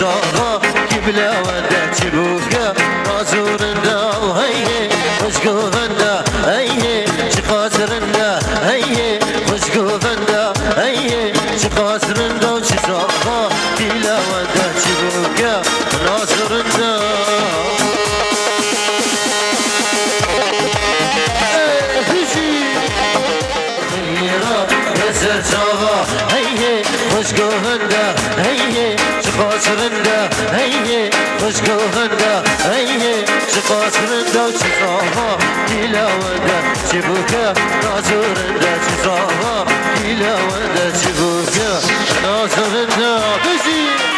چزاغا کبلا ونده چبوکا نازورنده و هیه خوشگوونده هیه چی خاطرنده هیه خوشگوونده هیه چی خاطرنده و چزاغا کبلا ونده چبوکا نازورنده سرچاوا هیه خوشگوونده هیه چه خاطرنده هیه خوشگوونده هیه چه خاطرنده و چه زاها دیلونده چه بوکه نازورنده چه زاها دیلونده چه بوکه نازورنده بزی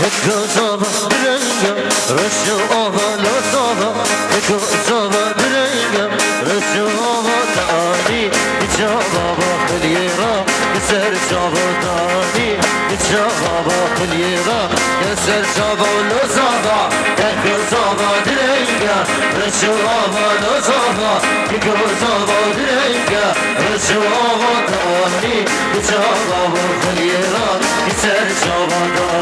Ekazava drengam, rashu ava lazava. Ekazava drengam, rashu ava tani. Ijava khliera, keser java tani. Ijava khliera, keser java lazava. Ekazava drengam, rashu ava lazava. Ekazava drengam, rashu ava tani. Ijava khliera, keser java tani.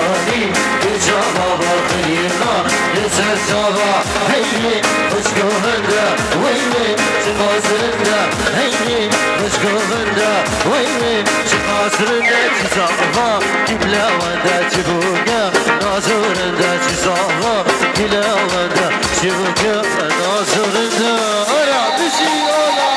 جوابا خلينا يسر جوابا هيني خوشگوونده ويني چخاسرنده هيني خوشگوونده ويني چخاسرنده چزاوا کبلاونده چبوگه نازورنده چزاوا کبلاونده چبوگه نازورنده آیا بشی آلا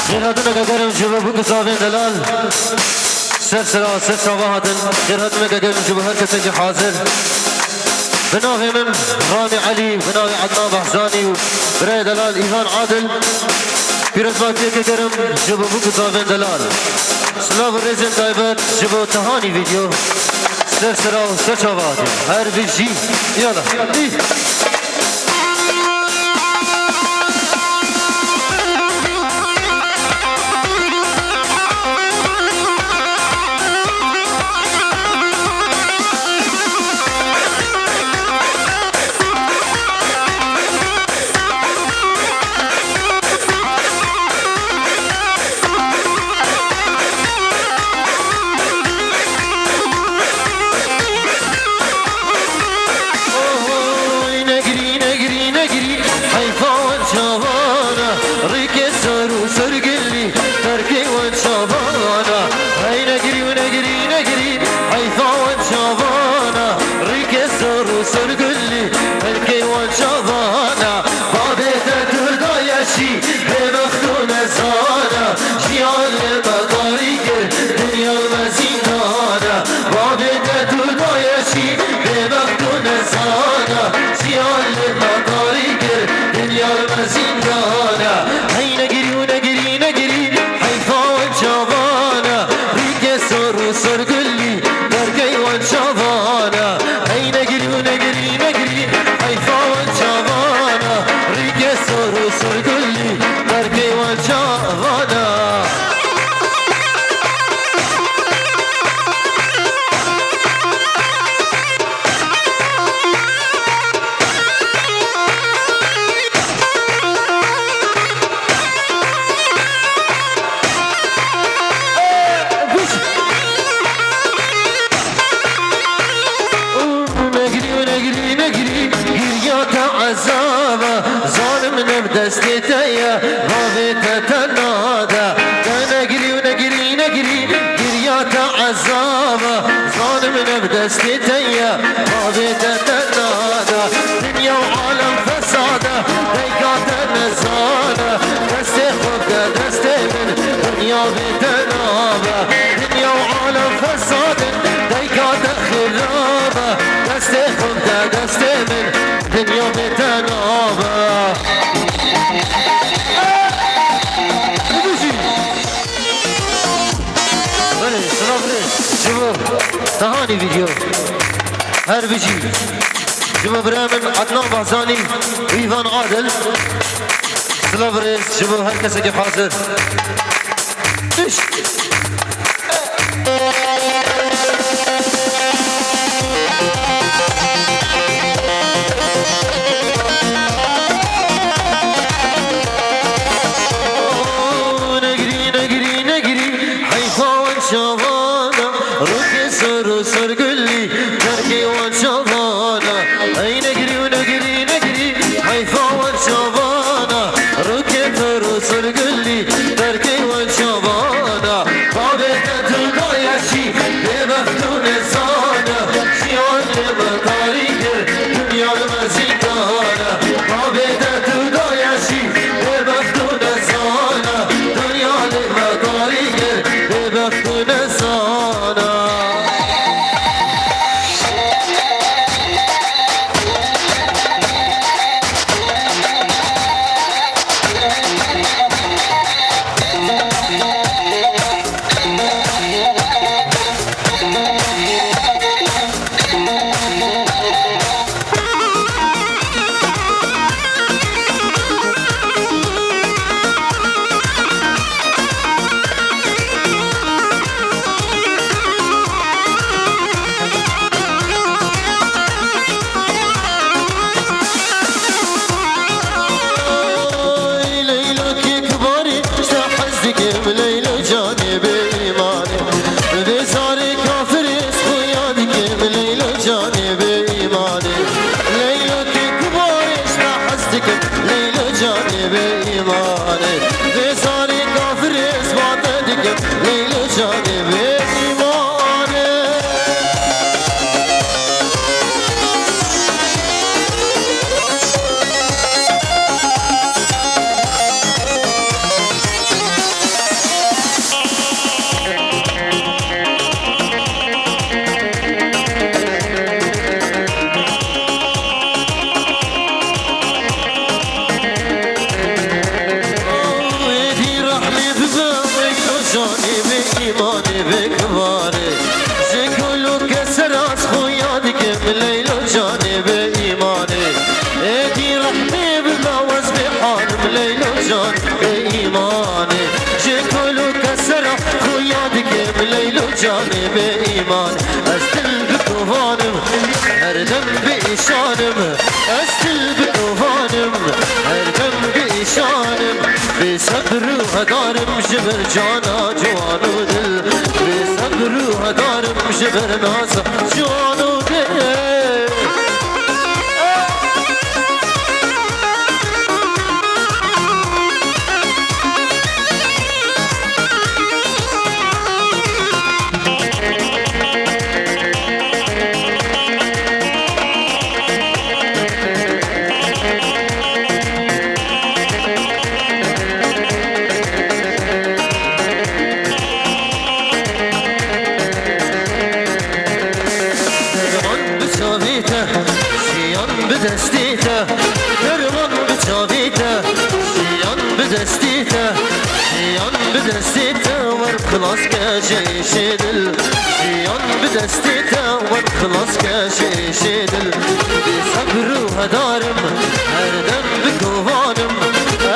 خیراتون اگرم جوابو کسافین دلال سر سرا سر شواهدن خیراتون اگرم جواب هر کسی که حاضر بناغي من رامي علي بناغي عدنان بحزاني وبراي دلال إيمان عادل بيرت باكي كرم جوابو كسافين دلال سلاف الرزن تايبر جوابو تهاني فيديو سر سرا سر شواهدن هر بيجي يلا Hey بدستي تيا غابت تنادا نجري ونجري نجري جريات عذابة ظالم بدستي تيا غابت تنادا دنيا وعالم فسادة ديكات نزانة دستي خبدة دستي من دنيا بتنابة دنيا وعالم فسادة ديكات خرابة دستي خبدة دستي من دنيا بتنابة تهاني فيديو هر بيجي شبه برامن عدنان بحزاني ويفان عادل سلافريز شبه هر كسا كيف حاضر ايش نجري نجري نجري حيفا شبانا روكي سر سر قلي تركي وشبانا اي نجري ونجري نجري حيفا وشبانا روكي سر سر قلي تركي وشبانا بابك تلقى شي بمفتون الزانا شيعان لمطاريك دنيا المزيدانا بابك تلقى شي بمفتون الزانا دنيا المطاريك بمفتون الزانا جانب ایمان از دل بکوانم هر دم بیشانم از دل بکوانم هر دم بیشانم به صبر و دارم جبر جانا جوان و دل به صبر و دارم جبر ناز جوان و دل بدستيته درمان بجابيته شيان بدستيته شيان بدستيته والخلاص كشي دل شيان بدستيته والخلاص كشي دل بصبر وهدارم هردم بكوانم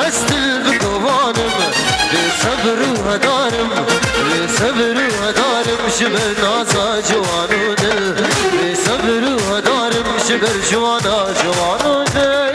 استل بكوانم بصبر وهدارم بصبر وهدارم شبر نازا جوان دل بصبر وهدارم شبر جوانا جوان دل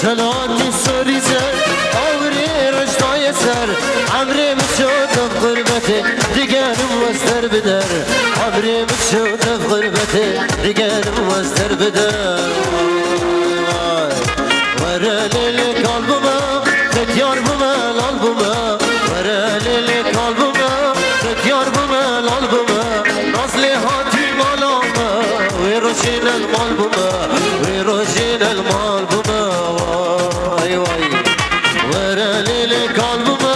سلاتي سوري زر عمري رجطاي سر عمري مشوت بغربتي دقان وستر بدر عمري مشوت بغربتي دقان وستر بدر ورا ليلي قلبما ختيار بما الالبوما ورا ليلي قلبما ختيار بما الالبوما نصلي هاتي مالاما ويروشين المالبوما ويروشين المالبوما واي واي ورا ليلي قلبما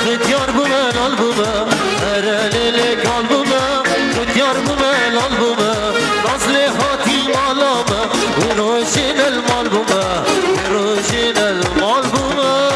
ختيار بما الالبوما ورا ليلي قلبما ختيار بما الالبوما نصلي هاتي مالاما ويروشين المالبوما ويروشين المالبوما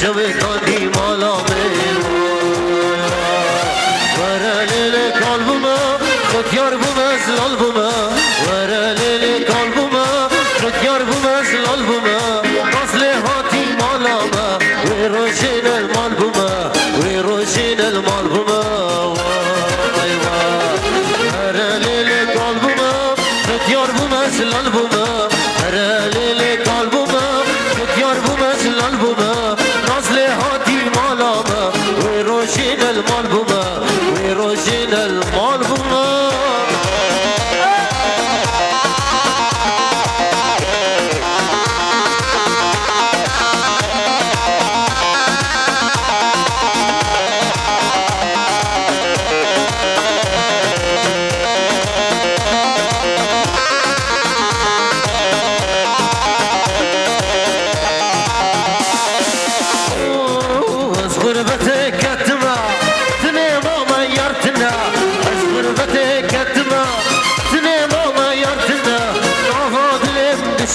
شوي قلبي مالامين ورا ليلي قلبما ختيار بمز الالبوما ورا ليلي قلبما ختيار بمز الالبوما نصلي هاتي مالاما ويروشين المالبوما ويروشين المالبوما ورا ليلي قلبما ختيار بمز الالبوما ورا ليلي قلبما ختيار بمز الالبوما نصلي هاتي مالاما ويروشين المالبوما ويروشين المالبوما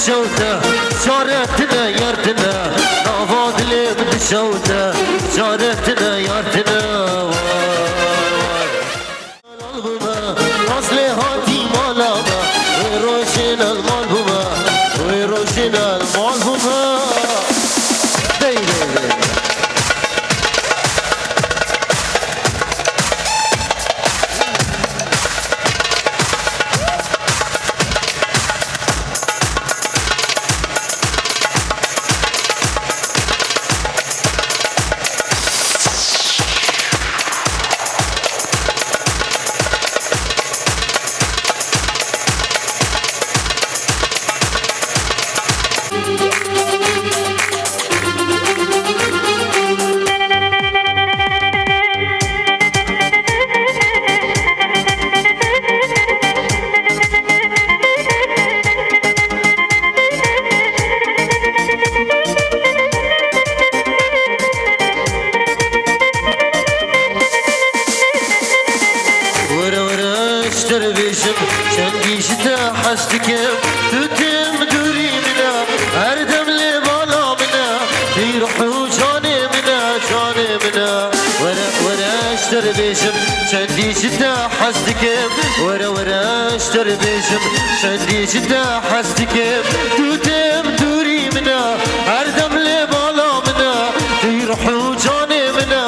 شوته شارتنا يارتنا نافاد لي بدي شوته شارتنا يارتنا الالبوما اصلي هاتي مالاما ويروشين المالبوما ويروشين المالبوما حستكم تتم دوري منا هردم لي بالا منا يروحوا جاني منا ورا اشتر بيشم شندي شتا حستكم ورا اشتر بيشم شندي شتا حستكم تتم دوري منا هردم لي بالا منا يروحوا جاني منا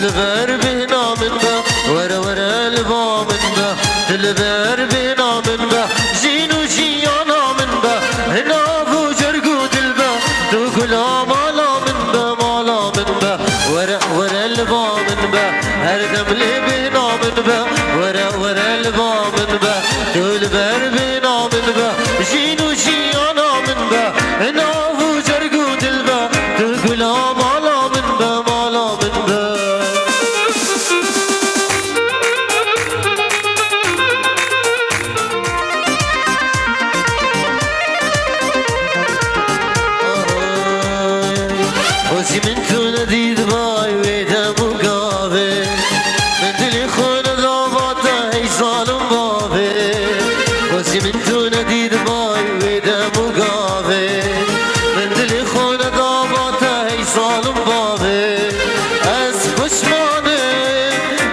تلبر بنا من با ورا البا من با تلبر بنا من با زين وجيانا من با هنا بو جرقو دلبا ورا البامن با هر دم لي بنامن با ورا البامن با دول بر بنامن با جينو جيانا من با نافو جرقو دلبا تقول مالا من با مالا من با وزي من تو نديد باي ويدا مقابل من دلي خون ضابطه هي ظالم بابي وزي من تو نديد باي ويدا مقابل من دلي خون ضابطه هي ظالم بابي از پشمانه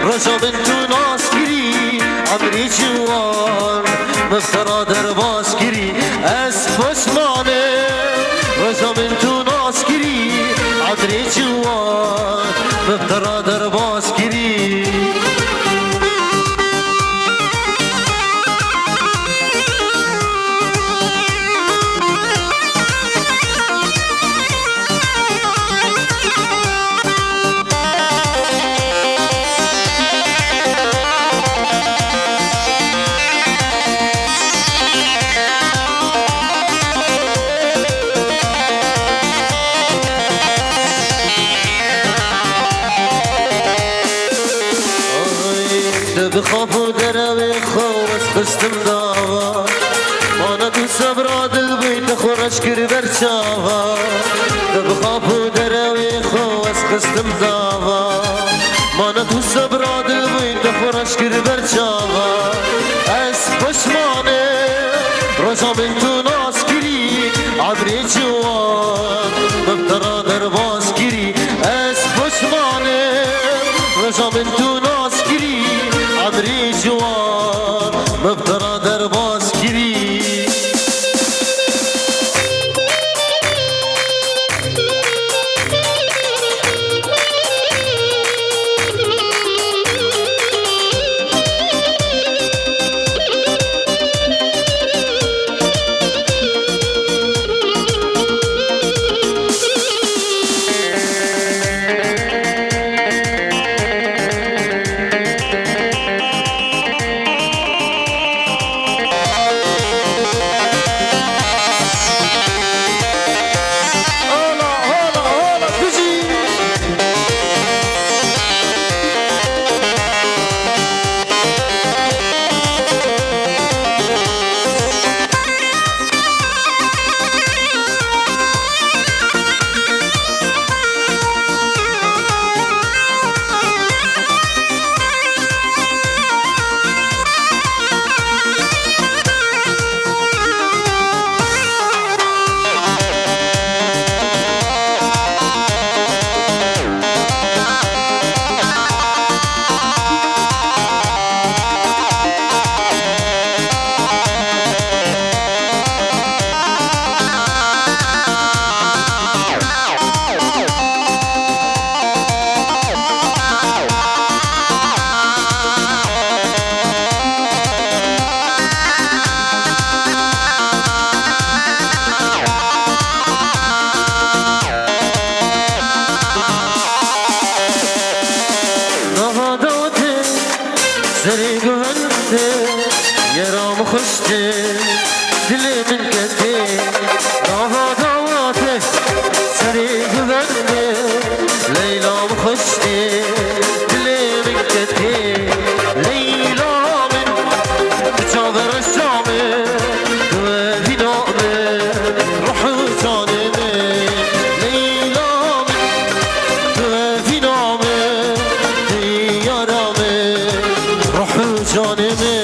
رجا من تو ناسكري عمري جوان مفترى درباس كري از پشمانه رجا من تو ناسكري عمري جوان مفترى درباس كري بخافو دروي خوص قستم داوا وانا تو صبرا دل بيت خورش كر برشاوا بخافو دروي خوص قستم داوا وانا تو صبرا دل بيت خورش كر برشاوا اس پشمانه رجا من تو ناس كري عبري جوان مفترى درباس كري اس پشمانه رجا من تو ناس كري عمري جوان مفترى درباس كري زري قهنتي يا رام خشتي دلي من كتي نوها دواتي زري قهنتي ليلى مخشتي دلي من كتي ليلى من تجابر الشامي دوافي نامي روحي جانمي ليلى من دوافي نامي ديارامي جانمي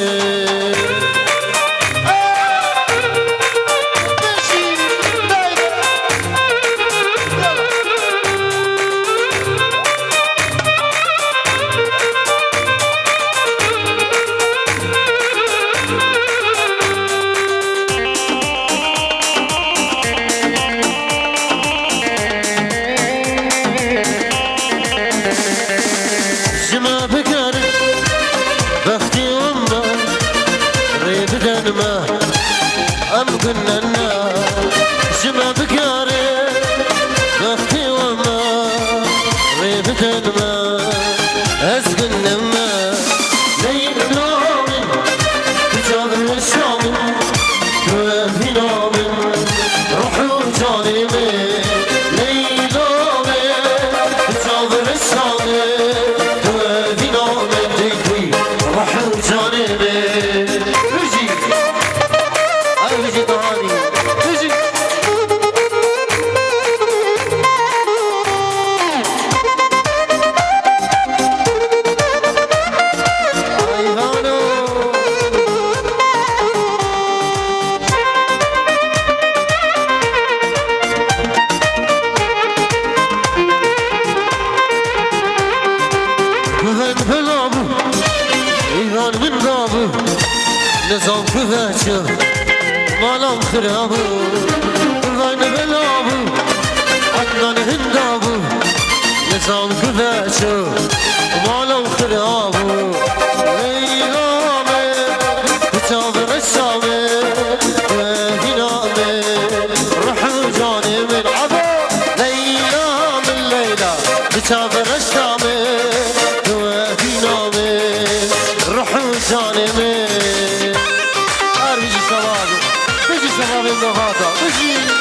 ما أسكن ما ليل نوم بجاغ الشام توفي نوم روح جانبي ليل نوم بجاغ الشام توفي نوم ديكي روح جانبي رجي رجي طهاني رجي نظام كذاچه مالام خرابه وين بلابه عدنان هندابه نظام كذاچه مالام خرابه ليلامه كتاب رسامه وهنامه روح جاني من عبا ليلام الليلة كتاب رسامه وهنامه روح جاني من بيجي شباب النهاضة بيجي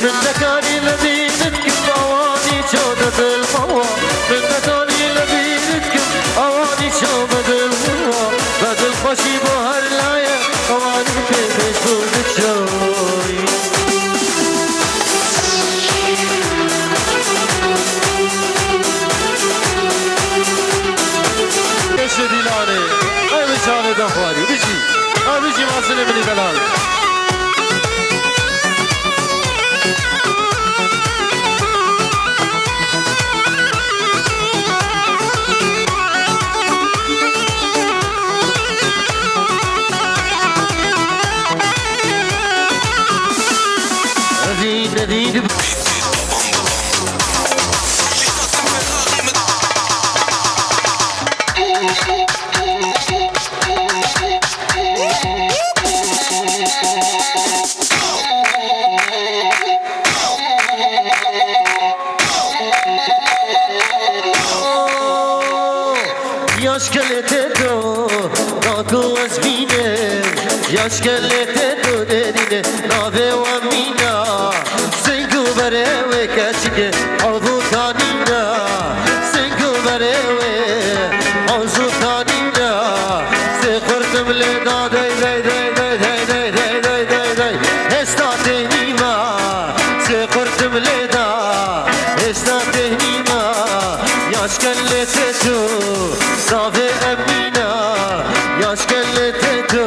من دكاني لبينتك أواني شودة الموا من دكاني لبينتك أواني شودة الموا بدل خوشي بوهر لاية أواني كيفش بودك شوي ايش ديلاني اي مشاني دخوالي بيجي واصل ابني دلال اكو ازمينه ياشكلت دودينه نافي وامينا سنگو بريوي كاشكه عضو ثانينا سنگو بريوي عضو ثانينا سيخرتم لدا داي داي داي داي داي داي داي داي داي استاتيني ما سيخرتم لدا استاتيني ما ياشكلت تو نافي امينا ياشكلت تو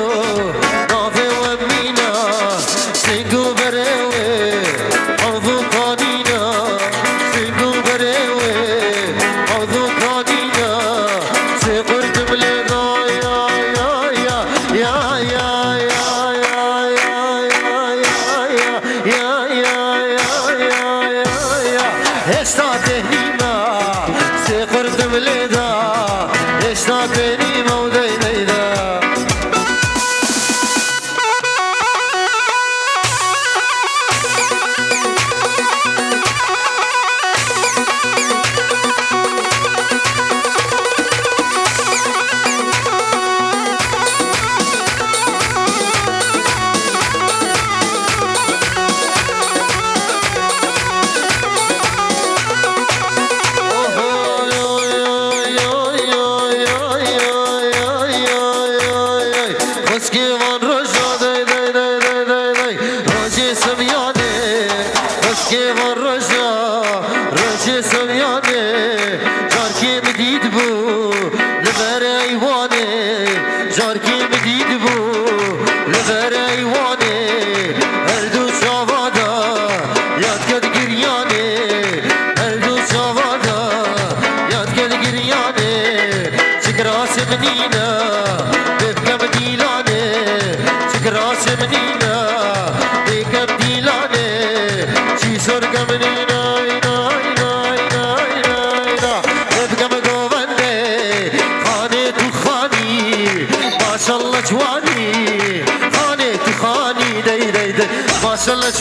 نافي وامينا سنگو بريوي عضو ثانينا سنگو بريوي عضو ثانينا سيخرتم لدا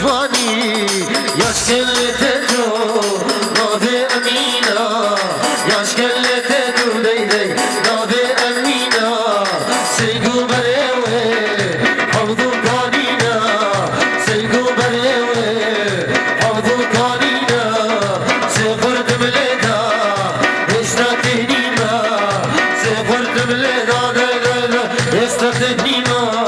جواني ياشكلت تو نافي امينا ياشكلت تو داي داي نافي امينا سيغو بريوي حوضو كانينا سيغو بريوي حوضو كانينا سيغرد مليدا اشتاتيني ما سيغرد مليدا داي داي داي اشتاتيني ما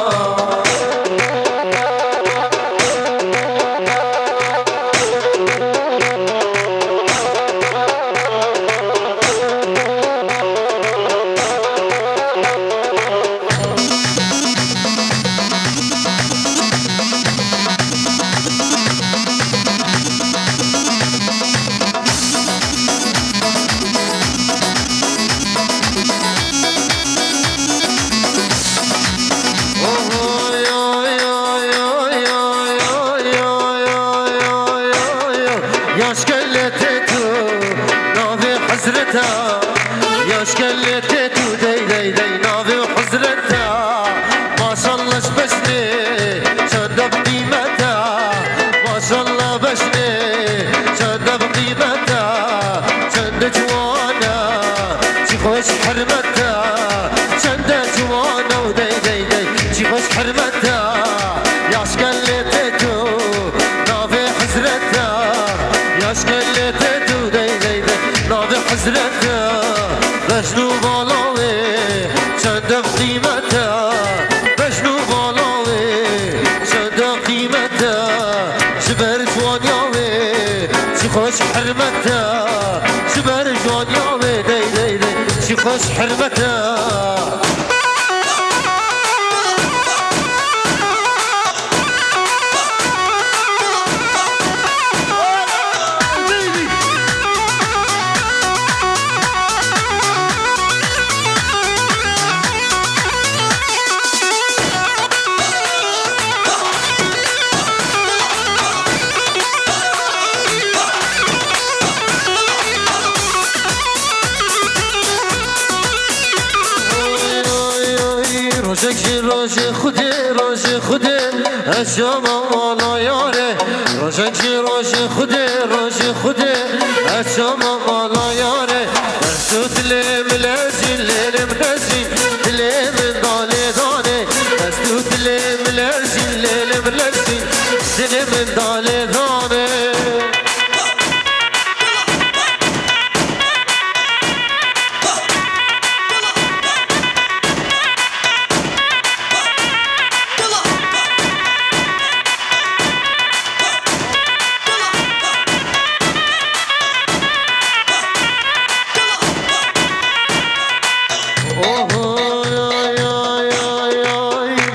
خوش حرمتها روش خوده اشام مالا یاره روشنچی روش خوده اشام مالا یاره برسو تلم لازی لرم نزی تلم داله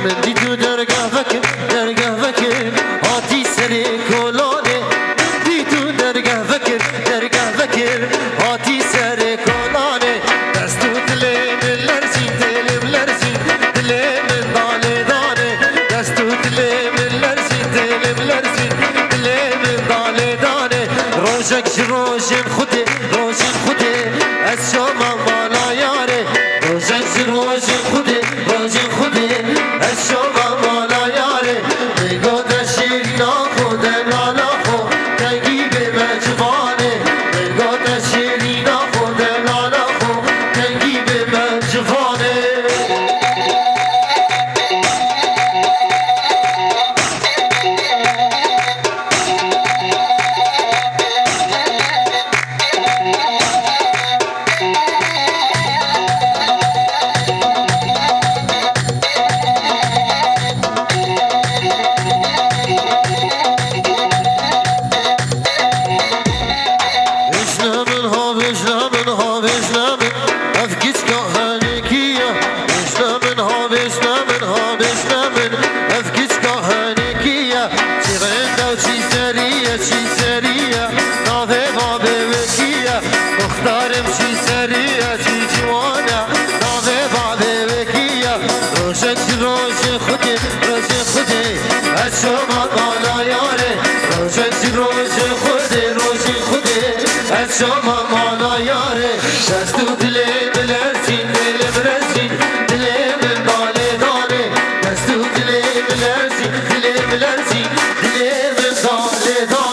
من دی تو درگه وکر هاتی سری کلانه من دی تو درگه وکر هاتی سری کلانه دستو دلی من لرزین دلی من داله دانه دستو دلی من لرزین دلی من داله دانه روشک روشن خوده از شما مالا یاره روشک روشن خوده از شما مالا یاره بگو در شیرینا خود لالا خود تنگی به مجوانه بگو در شیرینا خود لالا خود تنگی به مجوانه شما مالا یاره روش خوده از شما مالا یاره دستو دل بلرزین دل برزین دل من باله داره دستو دل بلرزین دل من باله داره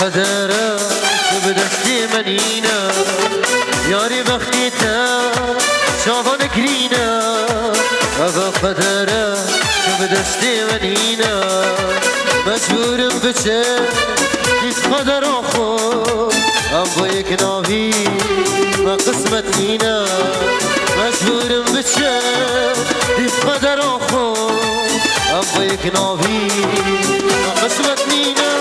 قدره که به دستی منینه یاری وقتی تا شاوان گرینه اگه قدره که به دستی منینه مجبورم بچه دیت قدر خود ام با یک ناوی ما قسمت اینه مجبورم بچه دیت قدر خود ام با یک ناوی ما قسمت اینه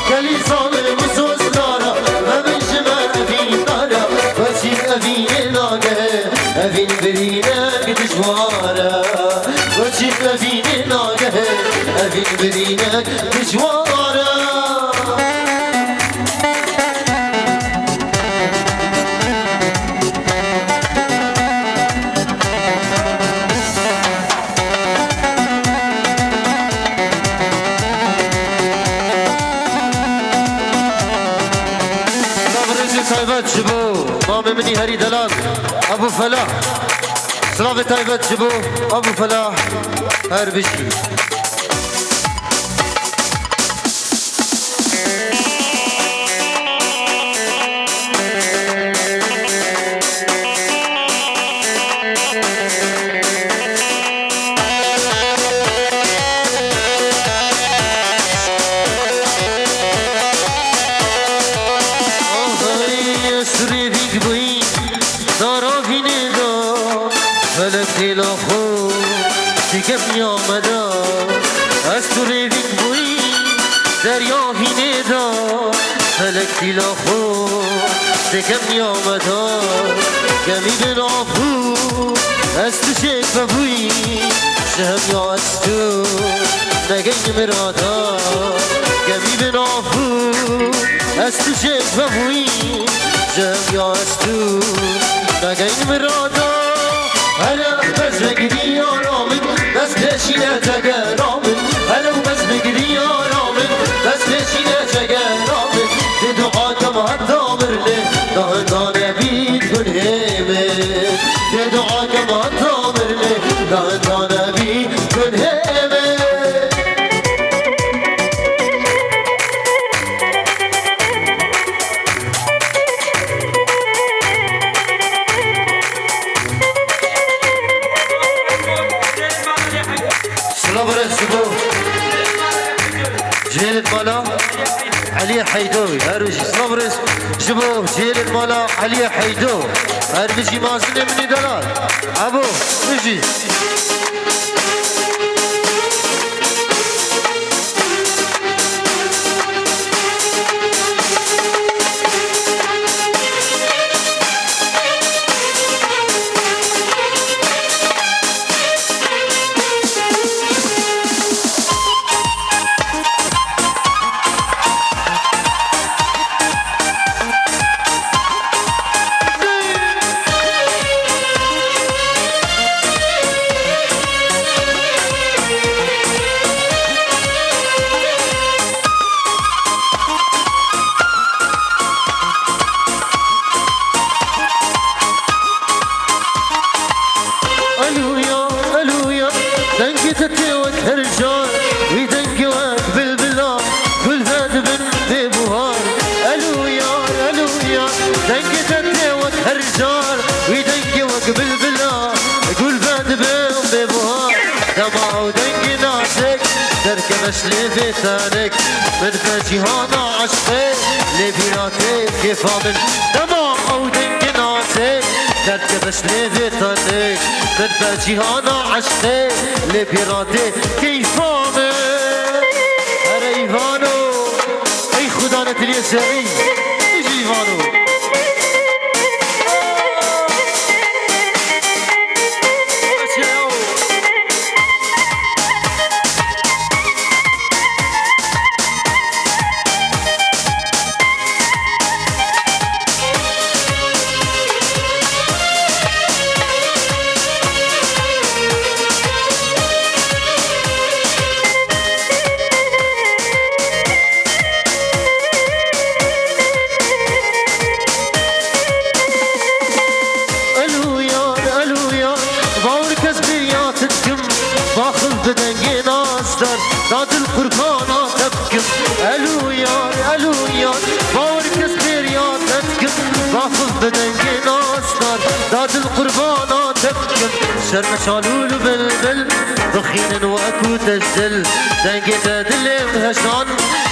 Kali sağlı mısız dara, ve ben şımarı bin dara. تايبت جبو مامي مني هري دلال ابو فلاح سلافي تايبت جبو ابو فلاح هر بشي کم آمدا از تو ریوین بوی دریا هینه فلک دیلا خو دکم آمدا گمی بنافو از تو شک بوی شهم یا از تو نگین مرادا گمی بنافو از تو شک بوی شهم یا از تو نگین مرادا هلا بس بگیری آرامن بس پیشینه تگرامن هلا بس بگیری آرامن بس پیشینه تگرامن دی دعا کم حتی مرله دهندانه بید کن همه دی دعا کم حتی مرله دهندانه بید کن همه علي حيدوي هربجي صبرس جبو جيل المالا علي حيدو هربجي مازني مني دلال ابو بجي دركبش لبيتانك من فجهانا عشقي لبيناتي كيف عمل دمع او دنقناتي دركبش لبيتانك من فجهانا عشقي لبيناتي كيف عمل هر ايفانو اي خدانة اليساري ايجي ايفانو داد القربانة تبكم ألو يار ألو يار باور كسبير يا تبكم باخذ بدنجي ناصدار داد القربانة تبكم شرم شالول بلبل بخين واكو تجدل دنجي تدل مهشان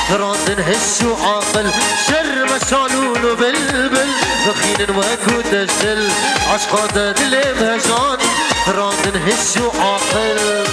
فراندن هش وعاقل شرم شالول بلبل بخين واكو تجدل عشقا تدل مهشان فراندن هش وعاقل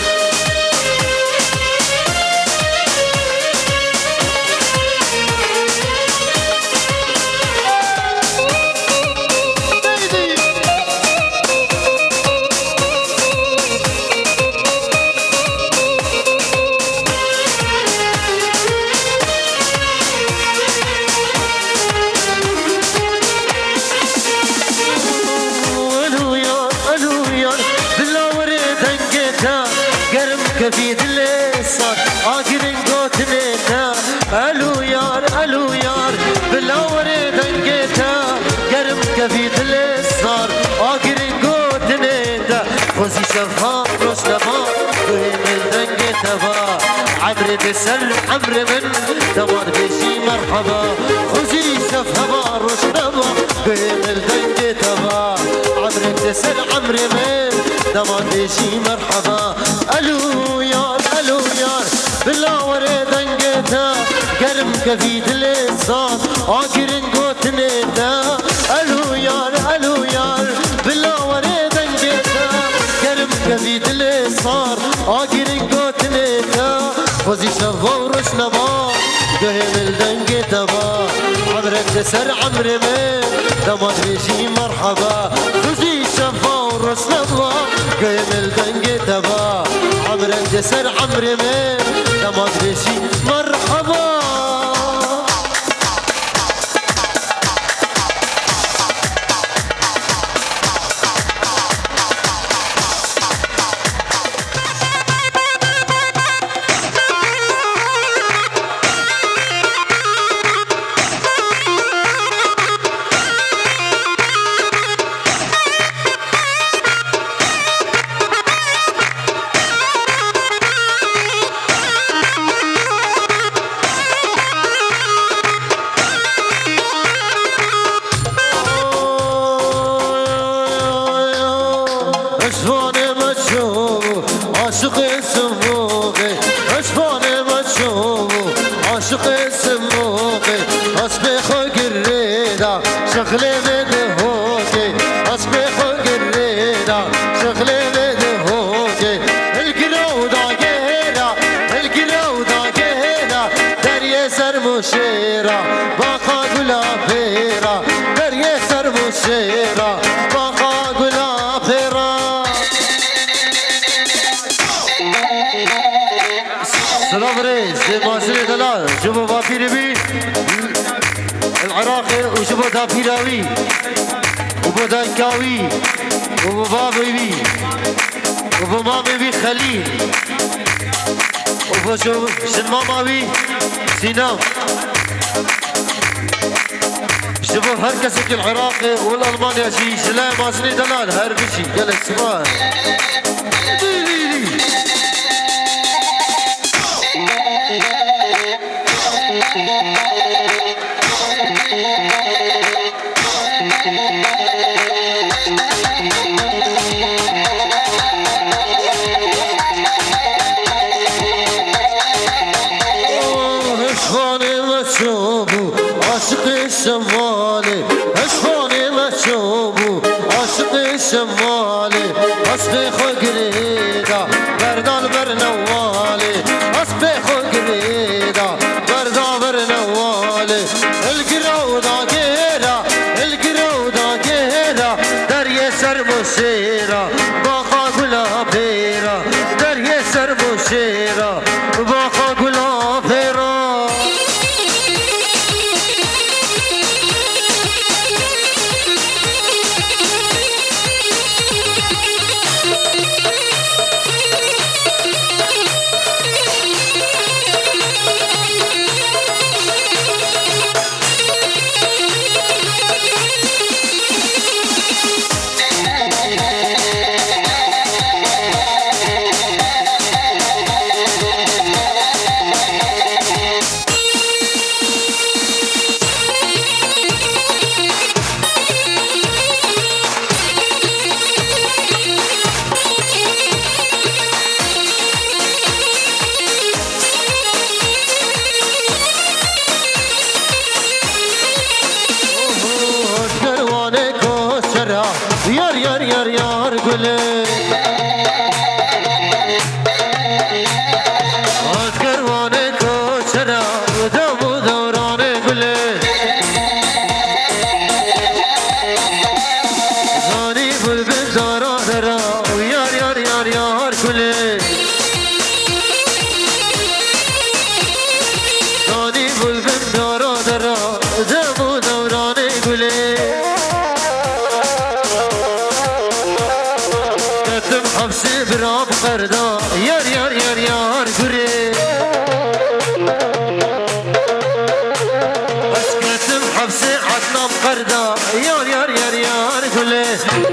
كفيد اللسان آقرن قوتنينا ألو يار ألو يار بالأوري دنقيتا شفا رسلما بهم الدنگ تبا عمري تسل عمري من دمار بيشي مرحبا خوزي شفا رسلما بهم الدنگ تبا عمري تسل عمري من دمار بيشي مرحبا الو يار بلا وري دنگتا گرم كفيد لسان آكرن قوتنتا الو يار بلا وري دنگتا گرم كفيد لسان آكرن قوتنتا خوزي شفا ورسلما بهم الدنگ تبا عمرك تسر عمري من دمار بيشي مرحبا خوزي شفا ورسلما بهم الدنگ تبا عمرك تسر عمري من دمار بيشي مرحبا شغلي بدهوكي أصبح قريدا شغلي بدهوكي القلودا قهيدا دريا سر مشيرا باقا قلا فيرا دريا سر مشيرا باقا قلا فيرا سلام ريس ماسري دلال شوفوا بابيري بي العراقي وشبو دافيراوي وبو دانكاوي وبو بابي بي وبو مامي بي خليل وبو شن ماما بي سينام شبو هركسك العراقي والألمانيا شي سلام ماسني دلال هربشي قال سبحان عاشق الشمالي اشفاني مشوبو عاشق الشمالي اصبي خقريدا بردان برنوالي اصبي خقريدا بردان برنوالي القرودا قيرا دريا سر مشيرا باقا قلا بيرا دريا سر مشيرا باقا قلا بيرا yar gülü Az kervanı koçera Davu davranı gülü Zani bülbül dara dara Yar gülü Zani bülbül dara dara Davu davranı gülü حبسي براب قردا يار قري اسكتم حبسي عدنام قردا يار قلي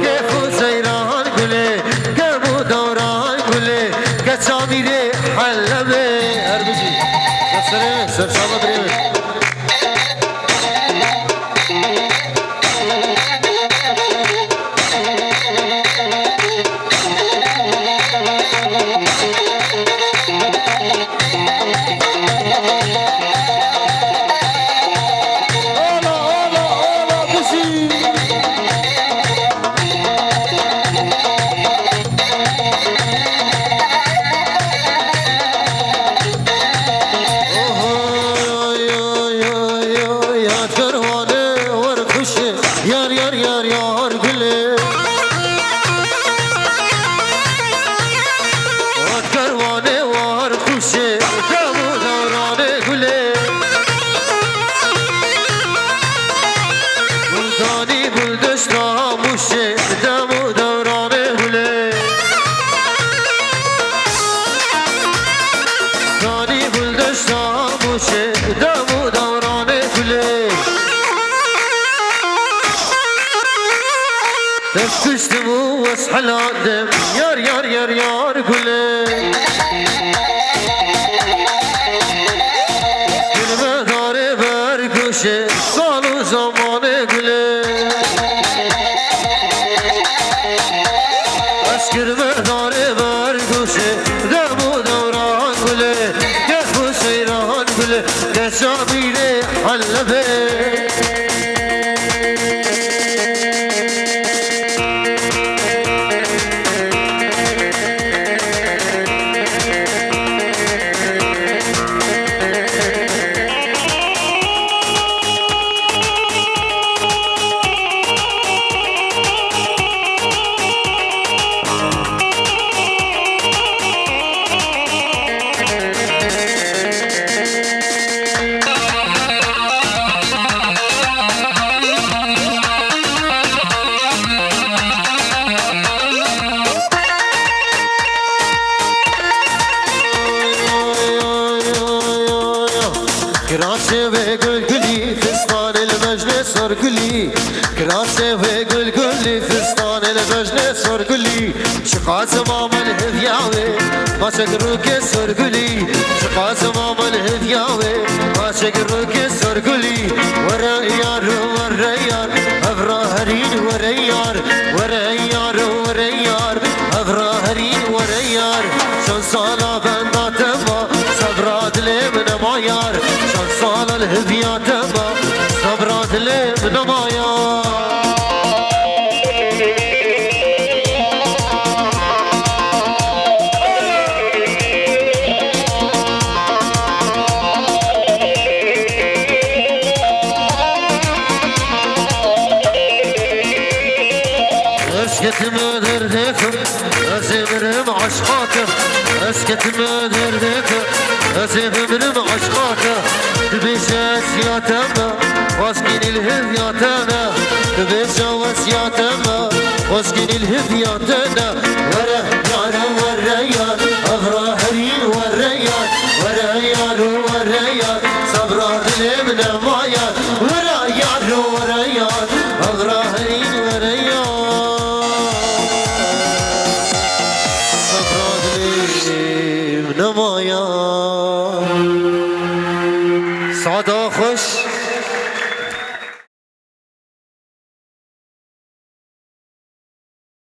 كيفو سيران قلي كيفو دشتا موشه دم و دوران گله دانی گل دشتا موشه دم و دوران گله دست کشتم و اسحلاندم یار یار یار یار گله گلمه داره برگوشه سال و زمان گله از گلمه داره برگوشه دم و دوران گله گف و سیران گله گشا میره حلبه كراسي ويقول قلي فستان المجلس صار قلي كراسي ويقول قلي فستان المجلس صار قلي شقاس ماما الهدياوي ما شكروك صار قلي شقاس ماما الهدياوي ما شكروك صار قلي ورا يار ورا يار افرا هرين ورا يار ورا يار ورا يار افرا هرين ورا يار شن صالا بندا تما صبرات لي من ما يار صال الهديات ما صبرات لي من مايا اسكت ما دردكم اسمرم عشقاته اسكت ما دردكم اسمرم عشقاته تبيش اسياتنا واسكن الهدياتنا تبيش واسياتنا واسكن الهدياتنا ورا يار ورا يار اغرى هرين ورا يار ورا يار ورا يار صبرا دلي من مايا ورا يار ورا يار اغرى هرين ورا يار صبرا دلي من مايا سعدا خوش